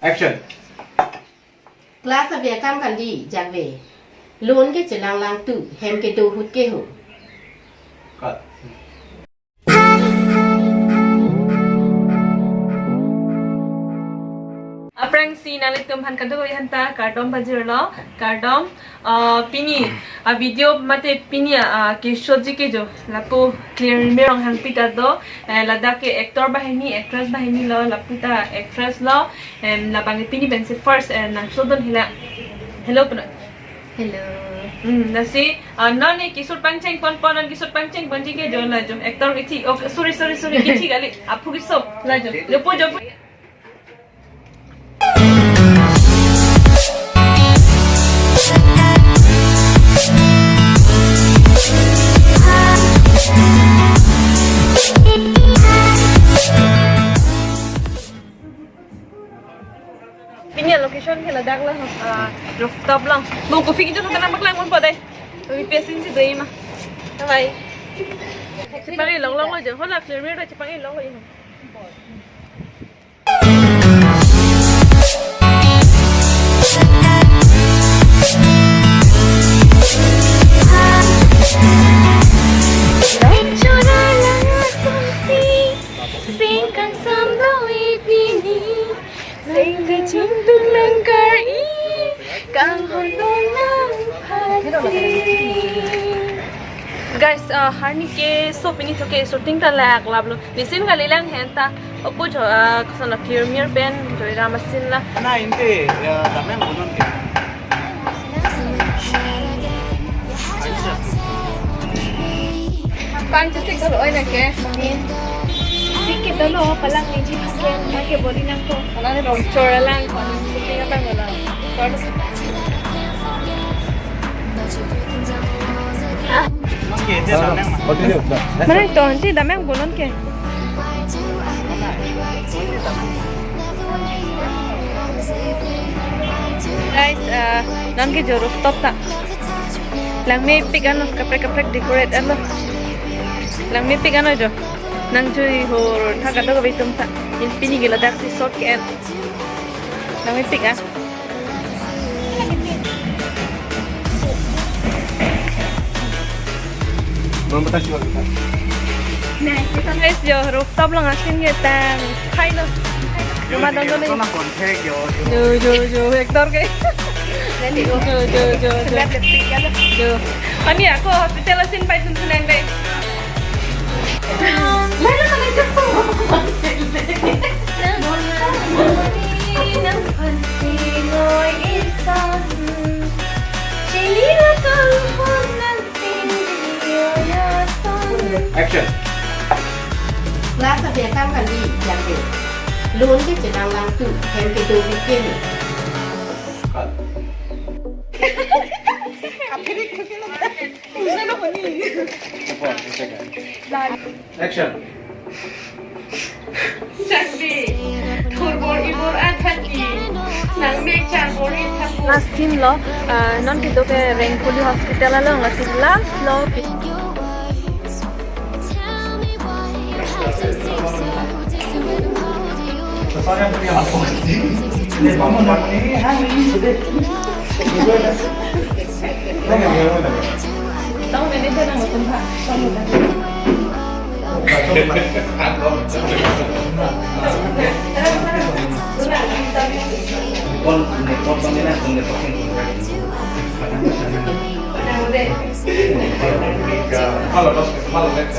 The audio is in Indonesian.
Action. Class of the Akanghon Jagwe. Loan get lang lang tu, hem ke do hut ke ho. Cut. Aprang si nalit kumhan kanto ko ihanta kardom bajirlo kardom pini video mate pini ki shoji ke jo lapu clear merong hang pita do ladake actor bahini actress bahini lo laputa actress lo labangi pini bense first nang sodon hila hello puno Hello. nasi noni kisur panceng pon kisur panceng banji ke jo la jo actor ichi sorry kichi gali apu kiso la jo lepo jo Pinya location kila dak lah rooftop lang. Mau kopi kita tanah maklang pun pada. Tapi pesin si doi mah. Bye. Cepat long aja. Hola clear mirror cepat long aja. Guys, hari ni ke so ini tu ke shooting tak lag lah belum. Mesin kali lang henta. Aku jo kesana premier pen joy ramasin lah. Nah ini ya damai bukan ke? Panjang kalau orang ke, sikit dulu palang ni jikan, nak body nak ko. Kalau ni roncor lang, kalau shooting apa mula. Mana itu nanti damai bulan ke? Guys, nanti jo rooftop tak. Lang may pick ano, kaprek decorate ano. Lang may pick ano jo. Nang cuy hor thak ada ko bitum tak. In pini gila dak si short ke. Lang may pick ah. Belum pernah siapa kita. Nah, kita guys jo rooftop lang asin kita. Hai lo. Rumah dong ni. Kau nak kontak yo. Jo Hector ke. Nanti jo. Lihat lipstick ya lo. Jo. Ani aku hospital asin pai tun tunang deh. Mana mana jatuh. Action. Class of the Akanghon Jagwe. Loan get lang lang tu, hem ke do hut ke ho. Cut. Action. Jagwe. Turbor ibor akhati. Nang mek charbor ithapu. Nasin lo, non kita ke Rengkuli hospital lo ngasin last lo. Soalnya punya apa sih? Ini bangun ini hari ini sudah. Tahu ini saya nak makan pak. Tahu dah. Kon panggilan kung ito kung ito. Malas.